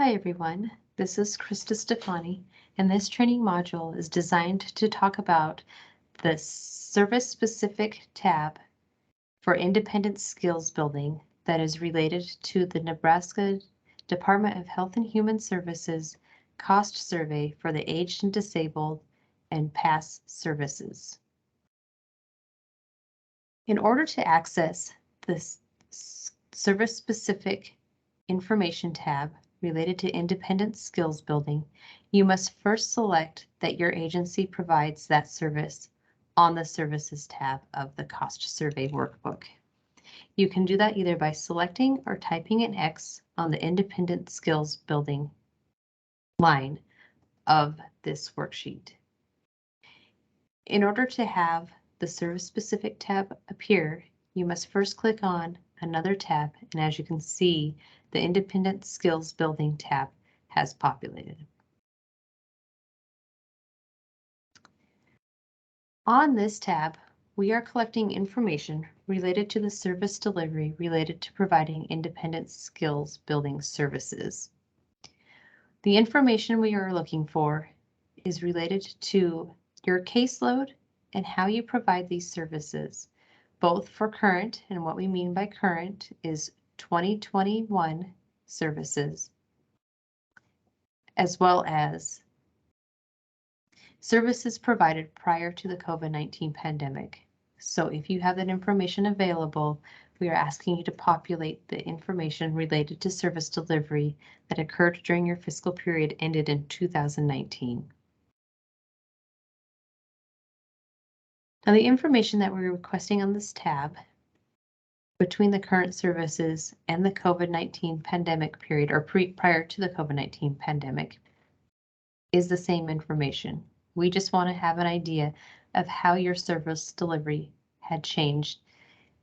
Hi everyone, this is Krista Stefani, and this training module is designed to talk about the service-specific tab for independent skills building that is related to the Nebraska Department of Health and Human Services cost survey for the aged and disabled and PASS services. In order to access this service-specific information tab related to independent skills building, you must first select that your agency provides that service on the Services tab of the Cost Survey Workbook. You can do that either by selecting or typing an X on the Independent Skills Building line of this worksheet. In order to have the Service-Specific tab appear, you must first click on another tab, and as you can see, the Independent Skills Building tab has populated. On this tab, we are collecting information related to the service delivery related to providing independent skills building services. The information we are looking for is related to your caseload and how you provide these services, both for current, and what we mean by current is 2021 services, as well as services provided prior to the COVID-19 pandemic. So if you have that information available, we are asking you to populate the information related to service delivery that occurred during your fiscal period ended in 2019. Now, the information that we're requesting on this tab between the current services and the COVID-19 pandemic period, or prior to the COVID-19 pandemic, is the same information. We just want to have an idea of how your service delivery had changed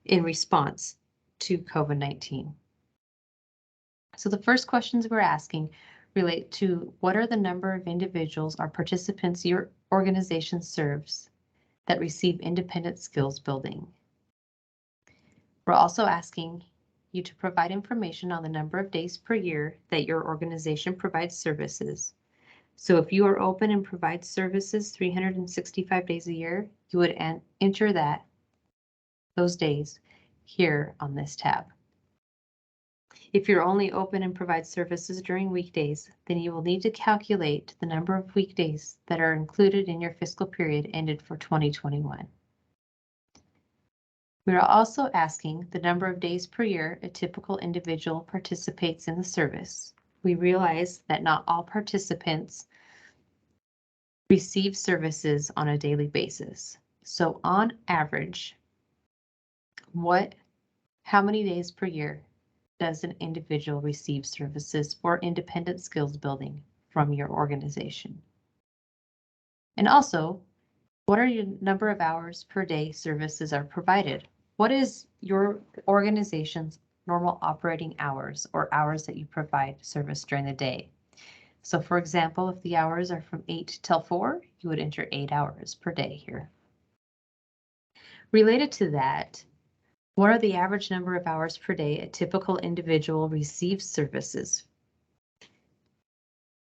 in response to COVID-19. So the first questions we're asking relate to what are the number of individuals or participants your organization serves that receive independent skills building. We're also asking you to provide information on the number of days per year that your organization provides services. So if you are open and provide services 365 days a year, you would enter those days here on this tab. If you're only open and provide services during weekdays, then you will need to calculate the number of weekdays that are included in your fiscal period ended for 2021. We are also asking the number of days per year a typical individual participates in the service. We realize that not all participants receive services on a daily basis. So on average, how many days per year does an individual receive services for independent skills building from your organization? And also, what are your number of hours per day services are provided? What is your organization's normal operating hours or hours that you provide service during the day? So for example, if the hours are from 8 till 4, you would enter 8 hours per day here. Related to that, what are the average number of hours per day a typical individual receives services?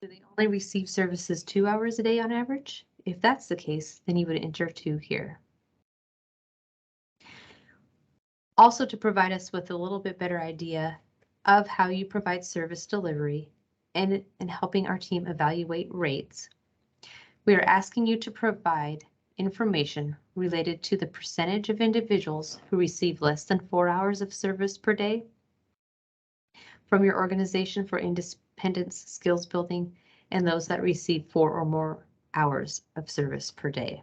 Do they only receive services 2 hours a day on average? If that's the case, then you would enter 2 here. Also, to provide us with a little bit better idea of how you provide service delivery and in helping our team evaluate rates, we are asking you to provide information related to the percentage of individuals who receive less than 4 hours of service per day from your organization for independent skills building and those that receive 4 or more hours of service per day.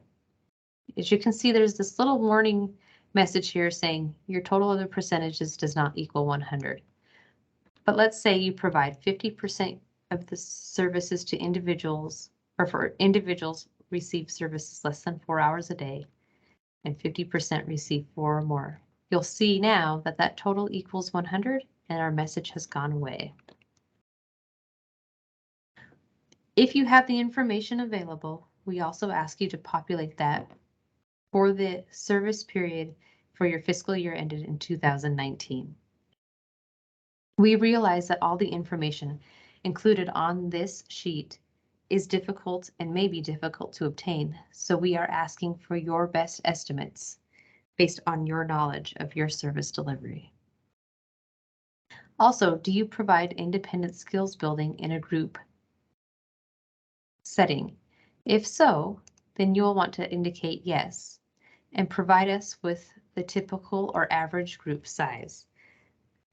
As you can see, there's this little warning message here saying your total of the percentages does not equal 100. But let's say you provide 50% of the services to individuals, or for individuals receive services less than 4 hours a day, and 50% receive 4 or more. You'll see now that that total equals 100 and our message has gone away. If you have the information available, we also ask you to populate that for the service period for your fiscal year ended in 2019. We realize that all the information included on this sheet is difficult and may be difficult to obtain, so we are asking for your best estimates based on your knowledge of your service delivery. Also, do you provide independent skills building in a group setting? If so, then you will want to indicate yes and provide us with the typical or average group size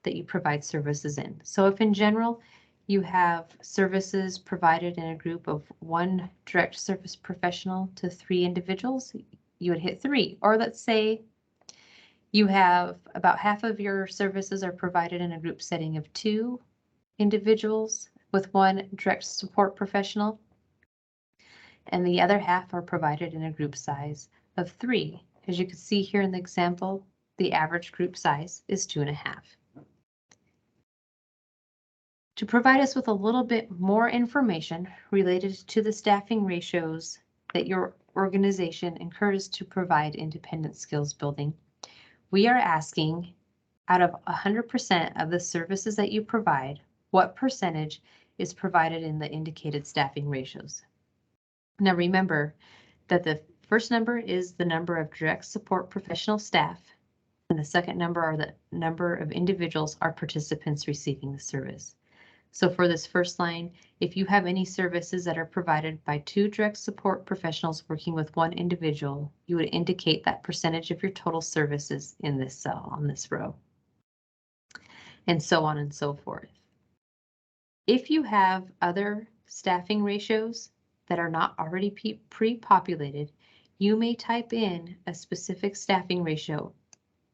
that you provide services in. So if in general you have services provided in a group of 1 direct service professional to 3 individuals, you would hit 3. Or let's say you have about half of your services are provided in a group setting of 2 individuals with 1 direct support professional, and the other half are provided in a group size of 3. As you can see here in the example, the average group size is 2.5. To provide us with a little bit more information related to the staffing ratios that your organization encourages to provide independent skills building, we are asking, out of 100% of the services that you provide, what percentage is provided in the indicated staffing ratios? Now remember that the first number is the number of direct support professional staff, and the second number are the number of individuals or participants receiving the service. So for this first line, if you have any services that are provided by 2 direct support professionals working with 1 individual, you would indicate that percentage of your total services in this cell on this row, and so on and so forth. If you have other staffing ratios that are not already pre-populated, you may type in a specific staffing ratio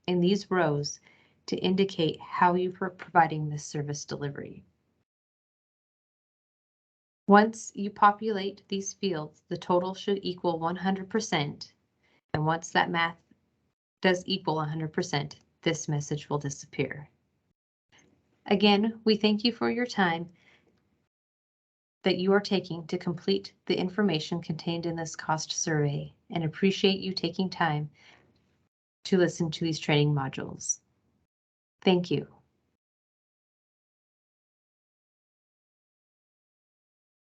in these rows to indicate how you are providing this service delivery. Once you populate these fields, the total should equal 100%. And once that math does equal 100%, this message will disappear. Again, we thank you for your time that you are taking to complete the information contained in this cost survey and appreciate you taking time to listen to these training modules. Thank you.